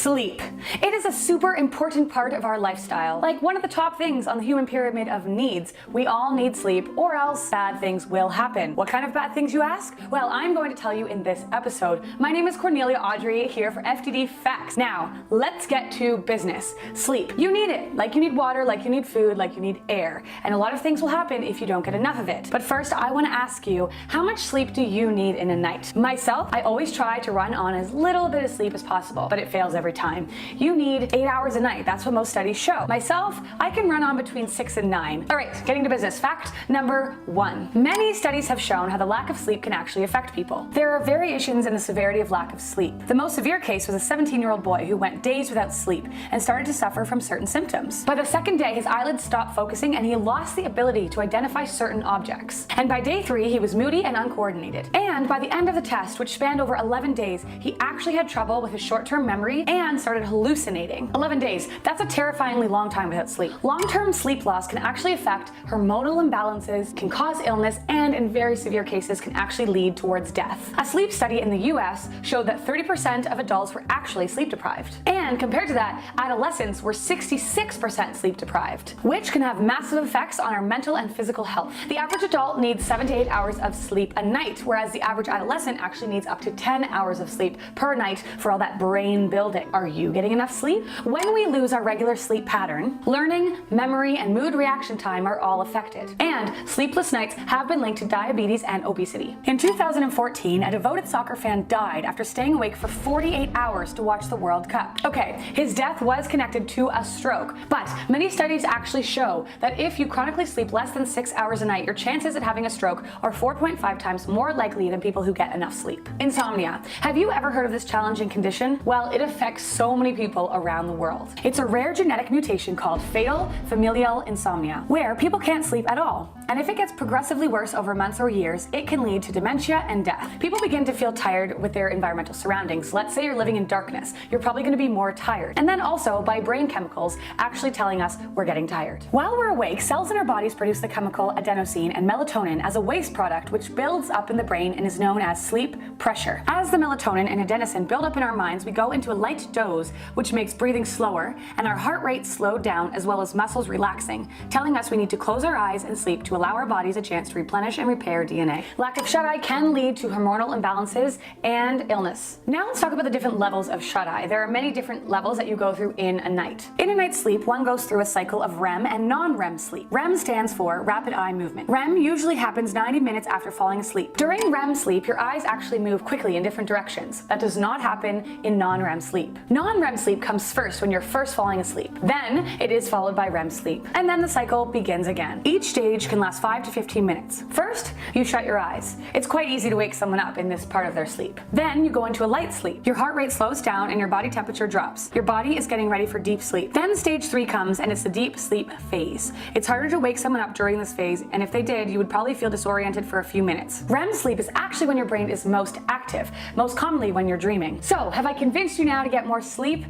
Sleep. It is a super important part of our lifestyle. Like one of the top things on the human pyramid of needs. We all need sleep or else bad things will happen. What kind of bad things, you ask? Well, I'm going to tell you in this episode. My name is Cornelia Audrey here for FTD Facts. Now, let's get to business. Sleep. You need it. Like you need water, like you need food, like you need air. And a lot of things will happen if you don't get enough of it. But first, I want to ask you, how much sleep do you need in a night? Myself, I always try to run on as little bit of sleep as possible, but it fails every time. You need 8 hours a night. That's what most studies show. Myself, I can run on between 6 and 9. All right, getting to business. Fact number 1. Many studies have shown how the lack of sleep can actually affect people. There are variations in the severity of lack of sleep. The most severe case was a 17-year-old boy who went days without sleep and started to suffer from certain symptoms. By the second day, his eyelids stopped focusing and he lost the ability to identify certain objects. And by day 3, he was moody and uncoordinated. And by the end of the test, which spanned over 11 days, he actually had trouble with his short-term memory and started hallucinating. 11 days, that's a terrifyingly long time without sleep. Long-term sleep loss can actually affect hormonal imbalances, can cause illness, and in very severe cases can actually lead towards death. A sleep study in the US showed that 30% of adults were actually sleep deprived. And compared to that, adolescents were 66% sleep deprived, which can have massive effects on our mental and physical health. The average adult needs 7 to 8 hours of sleep a night, whereas the average adolescent actually needs up to 10 hours of sleep per night for all that brain building. Are you getting enough sleep? When we lose our regular sleep pattern, learning, memory, and mood reaction time are all affected. And sleepless nights have been linked to diabetes and obesity. In 2014, a devoted soccer fan died after staying awake for 48 hours to watch the World Cup. Okay, his death was connected to a stroke, but many studies actually show that if you chronically sleep less than 6 hours a night, your chances of having a stroke are 4.5 times more likely than people who get enough sleep. Insomnia. Have you ever heard of this challenging condition? Well, it affects so many people around the world. It's a rare genetic mutation called fatal familial insomnia, where people can't sleep at all. And if it gets progressively worse over months or years, it can lead to dementia and death. People begin to feel tired with their environmental surroundings. Let's say you're living in darkness. You're probably going to be more tired. And then also by brain chemicals actually telling us we're getting tired. While we're awake, cells in our bodies produce the chemical adenosine and melatonin as a waste product which builds up in the brain and is known as sleep pressure. As the melatonin and adenosine build up in our minds, we go into a light doze, which makes breathing slower and our heart rate slowed down as well as muscles relaxing, telling us we need to close our eyes and sleep to allow our bodies a chance to replenish and repair DNA. Lack of shut-eye can lead to hormonal imbalances and illness. Now let's talk about the different levels of shut-eye. There are many different levels that you go through in a night. In a night's sleep, one goes through a cycle of REM and non-REM sleep. REM stands for rapid eye movement. REM usually happens 90 minutes after falling asleep. During REM sleep, your eyes actually move quickly in different directions. That does not happen in non-REM sleep. Non-REM sleep comes first when you're first falling asleep. Then it is followed by REM sleep. And then the cycle begins again. Each stage can last 5 to 15 minutes. First, you shut your eyes. It's quite easy to wake someone up in this part of their sleep. Then you go into a light sleep. Your heart rate slows down and your body temperature drops. Your body is getting ready for deep sleep. Then stage 3 comes and it's the deep sleep phase. It's harder to wake someone up during this phase, and if they did, you would probably feel disoriented for a few minutes. REM sleep is actually when your brain is most active, most commonly when you're dreaming. So, have I convinced you now to get more sleep?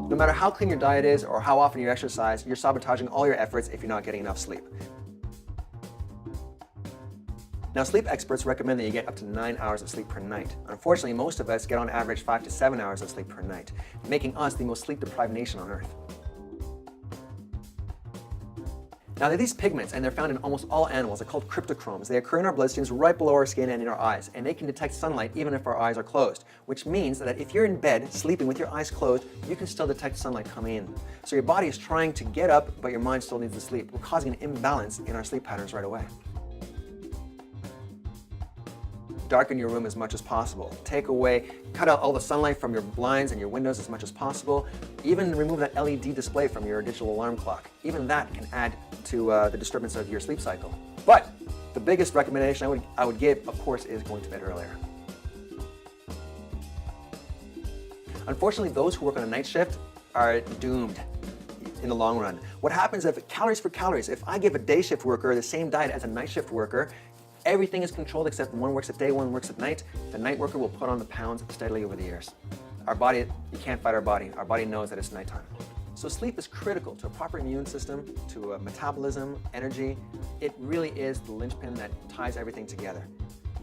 No matter how clean your diet is or how often you exercise, you're sabotaging all your efforts if you're not getting enough sleep. Now, sleep experts recommend that you get up to 9 hours of sleep per night. Unfortunately, most of us get on average 5 to 7 hours of sleep per night, making us the most sleep-deprived nation on Earth. Now, they're these pigments, and they're found in almost all animals. They're called cryptochromes. They occur in our bloodstreams right below our skin and in our eyes, and they can detect sunlight even if our eyes are closed, which means that if you're in bed sleeping with your eyes closed, you can still detect sunlight coming in. So your body is trying to get up, but your mind still needs to sleep. We're causing an imbalance in our sleep patterns right away. Darken your room as much as possible. Cut out all the sunlight from your blinds and your windows as much as possible. Even remove that LED display from your digital alarm clock. Even that can add to the disturbance of your sleep cycle. But the biggest recommendation I would give, of course, is going to bed earlier. Unfortunately, those who work on a night shift are doomed in the long run. What happens if, calories for calories, if I give a day shift worker the same diet as a night shift worker, everything is controlled except one works at day, one works at night. The night worker will put on the pounds steadily over the years. Our body, you can't fight our body. Our body knows that it's nighttime. So sleep is critical to a proper immune system, to metabolism, energy. It really is the linchpin that ties everything together.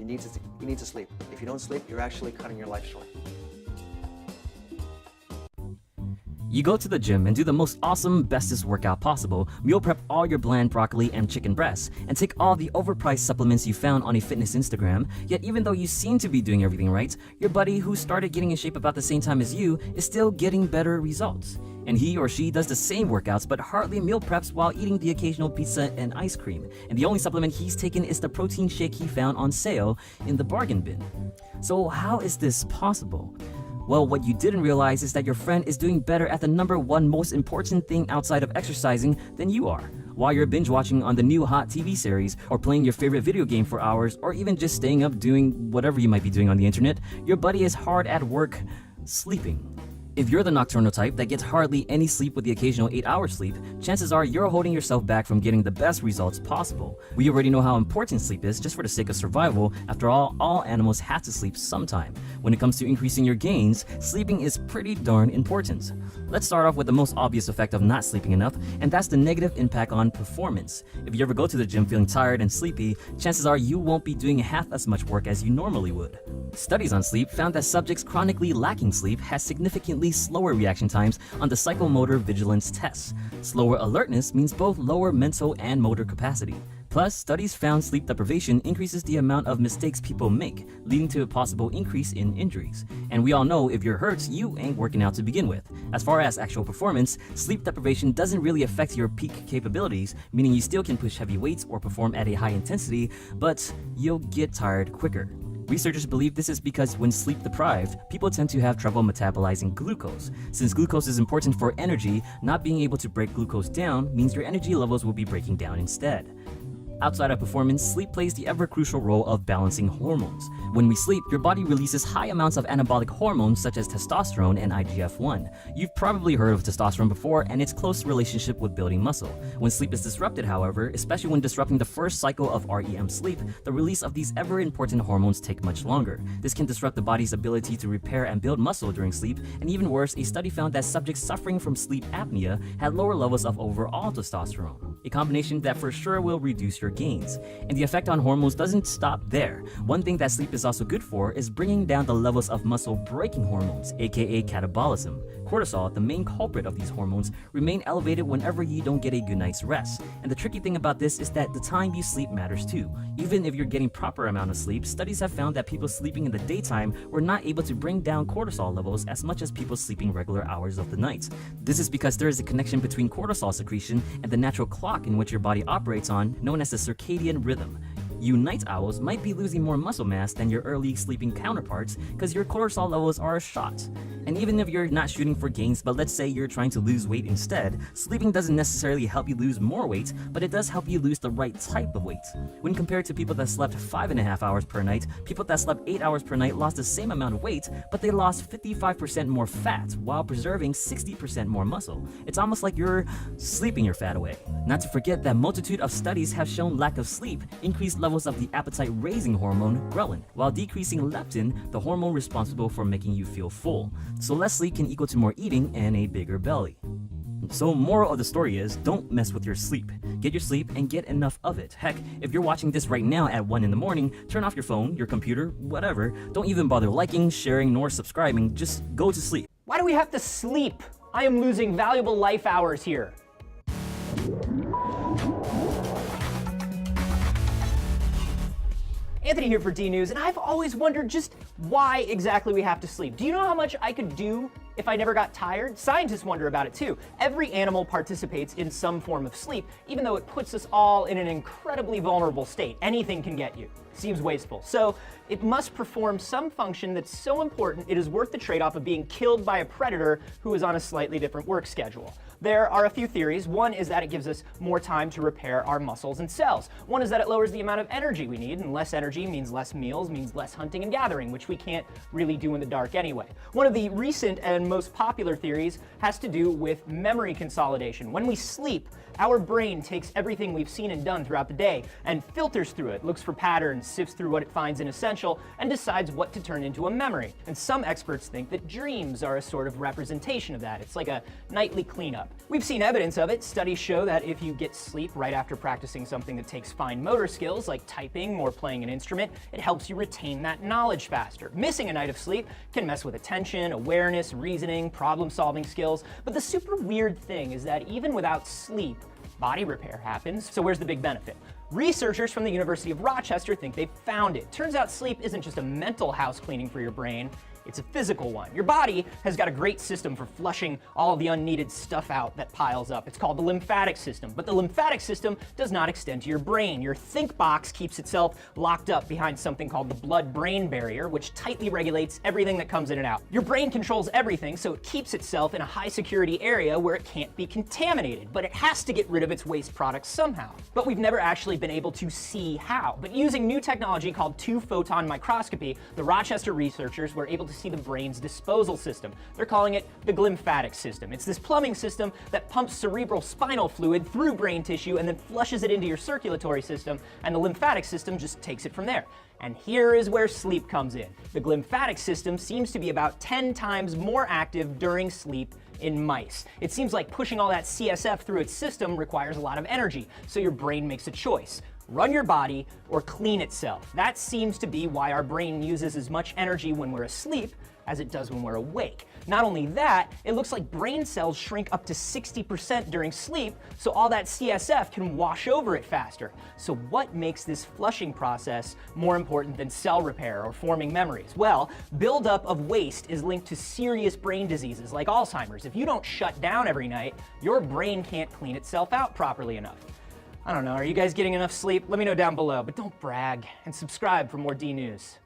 You need to sleep. If you don't sleep, you're actually cutting your life short. You go to the gym and do the most awesome, bestest workout possible, meal prep all your bland broccoli and chicken breasts, and take all the overpriced supplements you found on a fitness Instagram, yet even though you seem to be doing everything right, your buddy who started getting in shape about the same time as you is still getting better results. And he or she does the same workouts but hardly meal preps while eating the occasional pizza and ice cream, and the only supplement he's taken is the protein shake he found on sale in the bargain bin. So how is this possible? Well, what you didn't realize is that your friend is doing better at the number one most important thing outside of exercising than you are. While you're binge watching on the new hot TV series, or playing your favorite video game for hours, or even just staying up doing whatever you might be doing on the internet, your buddy is hard at work sleeping. If you're the nocturnal type that gets hardly any sleep with the occasional 8-hour sleep, chances are you're holding yourself back from getting the best results possible. We already know how important sleep is just for the sake of survival. After all animals have to sleep sometime. When it comes to increasing your gains, sleeping is pretty darn important. Let's start off with the most obvious effect of not sleeping enough, and that's the negative impact on performance. If you ever go to the gym feeling tired and sleepy, chances are you won't be doing half as much work as you normally would. Studies on sleep found that subjects chronically lacking sleep had significantly slower reaction times on the psychomotor vigilance tests. Slower alertness means both lower mental and motor capacity. Plus, studies found sleep deprivation increases the amount of mistakes people make, leading to a possible increase in injuries. And we all know if you're hurt, you ain't working out to begin with. As far as actual performance, sleep deprivation doesn't really affect your peak capabilities, meaning you still can push heavy weights or perform at a high intensity, but you'll get tired quicker. Researchers believe this is because when sleep deprived, people tend to have trouble metabolizing glucose. Since glucose is important for energy, not being able to break glucose down means your energy levels will be breaking down instead. Outside of performance, sleep plays the ever-crucial role of balancing hormones. When we sleep, your body releases high amounts of anabolic hormones such as testosterone and IGF-1. You've probably heard of testosterone before and its close relationship with building muscle. When sleep is disrupted, however, especially when disrupting the first cycle of REM sleep, the release of these ever-important hormones take much longer. This can disrupt the body's ability to repair and build muscle during sleep, and even worse, a study found that subjects suffering from sleep apnea had lower levels of overall testosterone, a combination that for sure will reduce your gains. And the effect on hormones doesn't stop there. One thing that sleep is also good for is bringing down the levels of muscle-breaking hormones, aka catabolism. Cortisol, the main culprit of these hormones, remain elevated whenever you don't get a good night's rest. And the tricky thing about this is that the time you sleep matters too. Even if you're getting proper amount of sleep, studies have found that people sleeping in the daytime were not able to bring down cortisol levels as much as people sleeping regular hours of the night. This is because there is a connection between cortisol secretion and the natural clock in which your body operates on, known as the circadian rhythm. You night owls might be losing more muscle mass than your early sleeping counterparts because your cortisol levels are shot. And even if you're not shooting for gains, but let's say you're trying to lose weight instead, sleeping doesn't necessarily help you lose more weight, but it does help you lose the right type of weight. When compared to people that slept 5.5 hours per night, people that slept 8 hours per night lost the same amount of weight, but they lost 55% more fat while preserving 60% more muscle. It's almost like you're sleeping your fat away. Not to forget that multitude of studies have shown lack of sleep increased levels of the appetite-raising hormone ghrelin, while decreasing leptin, the hormone responsible for making you feel full. So less sleep can equal to more eating and a bigger belly. So moral of the story is, don't mess with your sleep. Get your sleep and get enough of it. Heck, if you're watching this right now at 1 in the morning, turn off your phone, your computer, whatever. Don't even bother liking, sharing, nor subscribing. Just go to sleep. Why do we have to sleep? I am losing valuable life hours here. Anthony here for DNews, and I've always wondered just why exactly we have to sleep. Do you know how much I could do if I never got tired? Scientists wonder about it too. Every animal participates in some form of sleep, even though it puts us all in an incredibly vulnerable state. Anything can get you. Seems wasteful. So it must perform some function that's so important it is worth the trade-off of being killed by a predator who is on a slightly different work schedule. There are a few theories. One is that it gives us more time to repair our muscles and cells. One is that it lowers the amount of energy we need, and less energy means less meals, means less hunting and gathering, which we can't really do in the dark anyway. One of the recent and most popular theories has to do with memory consolidation. When we sleep, our brain takes everything we've seen and done throughout the day and filters through it, looks for patterns, sifts through what it finds inessential, and decides what to turn into a memory. And some experts think that dreams are a sort of representation of that. It's like a nightly cleanup. up. We've seen evidence of it. Studies show that if you get sleep right after practicing something that takes fine motor skills like typing or playing an instrument, it helps you retain that knowledge faster. Missing a night of sleep can mess with attention, awareness, reasoning, problem-solving skills. But the super weird thing is that even without sleep, body repair happens. So where's the big benefit? Researchers from the University of Rochester think they've found it. Turns out sleep isn't just a mental house cleaning for your brain, it's a physical one. Your body has got a great system for flushing all of the unneeded stuff out that piles up. It's called the lymphatic system, but the lymphatic system does not extend to your brain. Your think box keeps itself locked up behind something called the blood-brain barrier, which tightly regulates everything that comes in and out. Your brain controls everything, so it keeps itself in a high-security area where it can't be contaminated, but it has to get rid of its waste products somehow. But we've never actually been able to see how. But using new technology called two-photon microscopy, the Rochester researchers were able to see the brain's disposal system. They're calling it the glymphatic system. It's this plumbing system that pumps cerebral spinal fluid through brain tissue and then flushes it into your circulatory system, and the lymphatic system just takes it from there. And here is where sleep comes in. The glymphatic system seems to be about 10 times more active during sleep in mice. It seems like pushing all that CSF through its system requires a lot of energy, so your brain makes a choice. Run your body or clean itself. That seems to be why our brain uses as much energy when we're asleep as it does when we're awake. Not only that, it looks like brain cells shrink up to 60% during sleep, so all that CSF can wash over it faster. So what makes this flushing process more important than cell repair or forming memories? Well, buildup of waste is linked to serious brain diseases like Alzheimer's. If you don't shut down every night, your brain can't clean itself out properly enough. I don't know, are you guys getting enough sleep? Let me know down below, but don't brag, and subscribe for more D News.